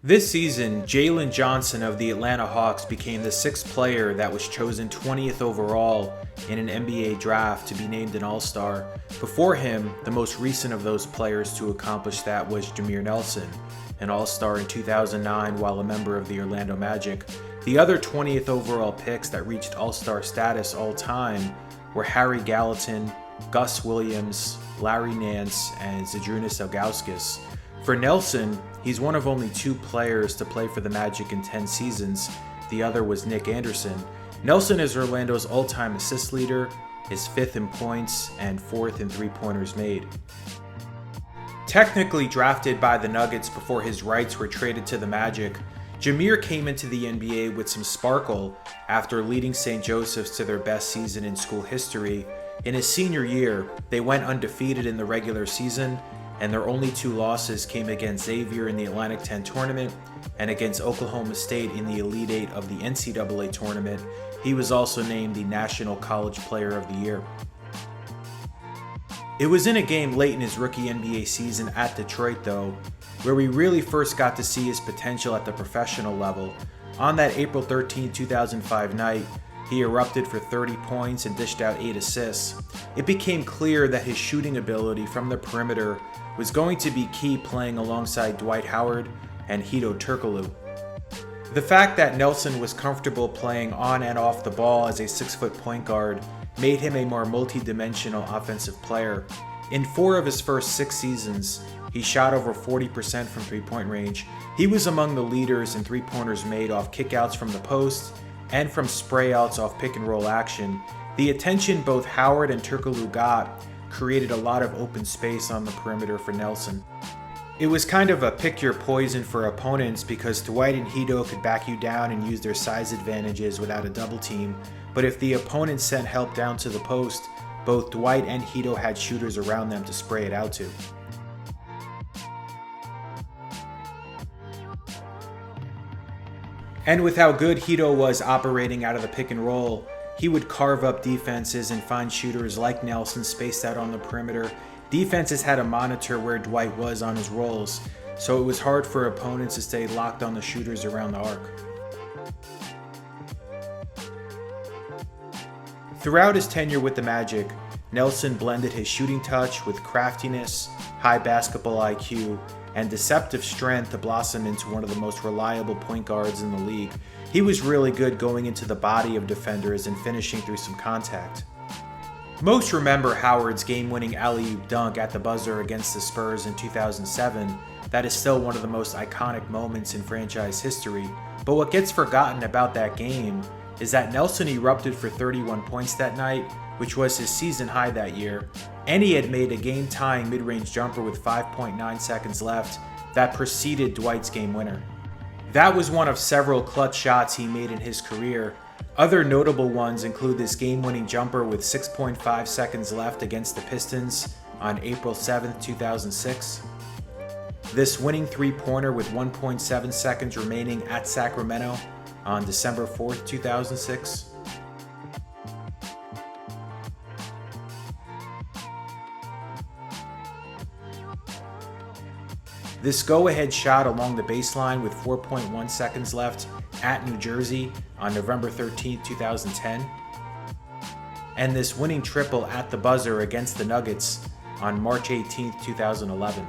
This season, Jalen Johnson of the Atlanta Hawks became the sixth player that was chosen 20th overall in an NBA draft to be named an All-Star. Before him, the most recent of those players to accomplish that was Jameer Nelson, an All-Star in 2009 while a member of the Orlando Magic. The other 20th overall picks that reached All-Star status all time were Harry Gallatin, Gus Williams, Larry Nance, and Zydrunas Ilgauskas. For Nelson, he's one of only two players to play for the Magic in 10 seasons. The other was Nick Anderson. Nelson is Orlando's all-time assist leader, is fifth in points, and fourth in three-pointers made. Technically drafted by the Nuggets before his rights were traded to the Magic, Jameer came into the NBA with some sparkle after leading St. Joseph's to their best season in school history. In his senior year, they went undefeated in the regular season, and their only two losses came against Xavier in the Atlantic 10 tournament and against Oklahoma State in the Elite Eight of the NCAA tournament. He was also named the National College Player of the Year. It was in a game late in his rookie NBA season at Detroit, though, where we really first got to see his potential at the professional level. On that April 13, 2005 night, he erupted for 30 points and dished out 8 assists. It became clear that his shooting ability from the perimeter was going to be key playing alongside Dwight Howard and Hedo Turkoglu. The fact that Nelson was comfortable playing on and off the ball as a 6-foot point guard made him a more multi-dimensional offensive player. In 4 of his first 6 seasons, he shot over 40% from three-point range. He was among the leaders in three-pointers made off kickouts from the post and from spray-outs off pick-and-roll action. The attention both Howard and Turkoglu got created a lot of open space on the perimeter for Nelson. It was kind of a pick your poison for opponents because Dwight and Hedo could back you down and use their size advantages without a double team, but if the opponent sent help down to the post, both Dwight and Hedo had shooters around them to spray it out to. And with how good Hedo was operating out of the pick and roll, he would carve up defenses and find shooters like Nelson spaced out on the perimeter. Defenses had to monitor where Dwight was on his rolls, so it was hard for opponents to stay locked on the shooters around the arc. Throughout his tenure with the Magic, Nelson blended his shooting touch with craftiness, high basketball IQ, and deceptive strength to blossom into one of the most reliable point guards in the league. He was really good going into the body of defenders and finishing through some contact. Most remember Howard's game-winning alley-oop dunk at the buzzer against the Spurs in 2007. That is still one of the most iconic moments in franchise history. But what gets forgotten about that game is that Nelson erupted for 31 points that night, which was his season high that year, and he had made a game-tying mid-range jumper with 5.9 seconds left that preceded Dwight's game winner. That was one of several clutch shots he made in his career. Other notable ones include this game-winning jumper with 6.5 seconds left against the Pistons on April 7, 2006. This winning three-pointer with 1.7 seconds remaining at Sacramento on December 4, 2006. This go-ahead shot along the baseline with 4.1 seconds left at New Jersey on November 13, 2010. And this winning triple at the buzzer against the Nuggets on March 18, 2011.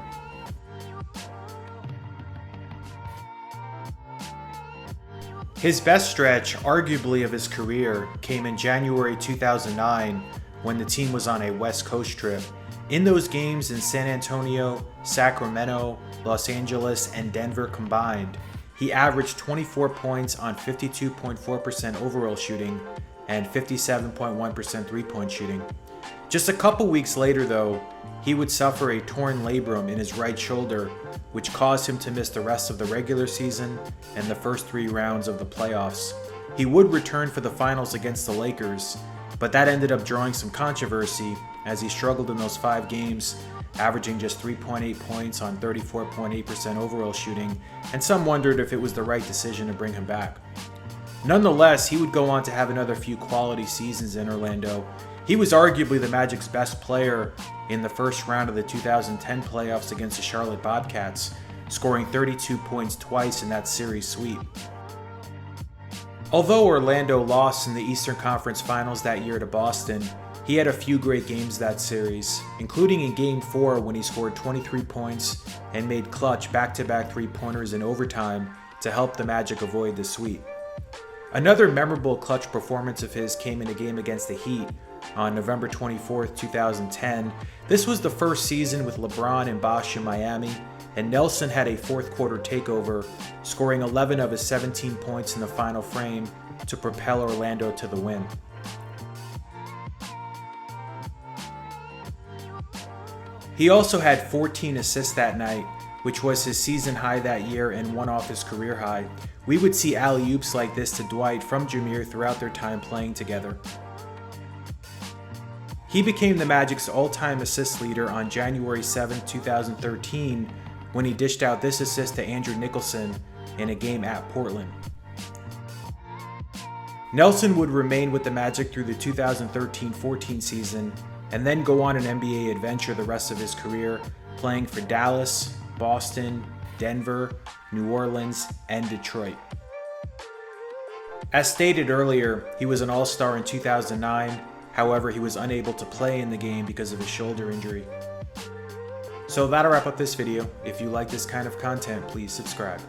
His best stretch, arguably of his career, came in January 2009 when the team was on a West Coast trip. In those games in San Antonio, Sacramento, Los Angeles, and Denver combined, he averaged 24 points on 52.4% overall shooting and 57.1% three-point shooting. Just a couple weeks later, though, he would suffer a torn labrum in his right shoulder, which caused him to miss the rest of the regular season and the first 3 rounds of the playoffs. He would return for the finals against the Lakers, but that ended up drawing some controversy as he struggled in those 5 games, averaging just 3.8 points on 34.8% overall shooting, and some wondered if it was the right decision to bring him back. Nonetheless, he would go on to have another few quality seasons in Orlando. He was arguably the Magic's best player in the first round of the 2010 playoffs against the Charlotte Bobcats, scoring 32 points twice in that series sweep. Although Orlando lost in the Eastern Conference Finals that year to Boston, he had a few great games that series, including in Game 4 when he scored 23 points and made clutch back-to-back three-pointers in overtime to help the Magic avoid the sweep. Another memorable clutch performance of his came in a game against the Heat on November 24, 2010. This was the first season with LeBron and Bosh in Miami, and Nelson had a fourth quarter takeover, scoring 11 of his 17 points in the final frame to propel Orlando to the win. He also had 14 assists that night, which was his season high that year and one off his career high. We would see alley-oops like this to Dwight from Jameer throughout their time playing together. He became the Magic's all-time assist leader on January 7, 2013, when he dished out this assist to Andrew Nicholson in a game at Portland. Nelson would remain with the Magic through the 2013-14 season and then go on an NBA adventure the rest of his career, playing for Dallas, Boston, Denver, New Orleans, and Detroit. As stated earlier, he was an All-Star in 2009, however he was unable to play in the game because of his shoulder injury. So that'll wrap up this video. If you like this kind of content, please subscribe.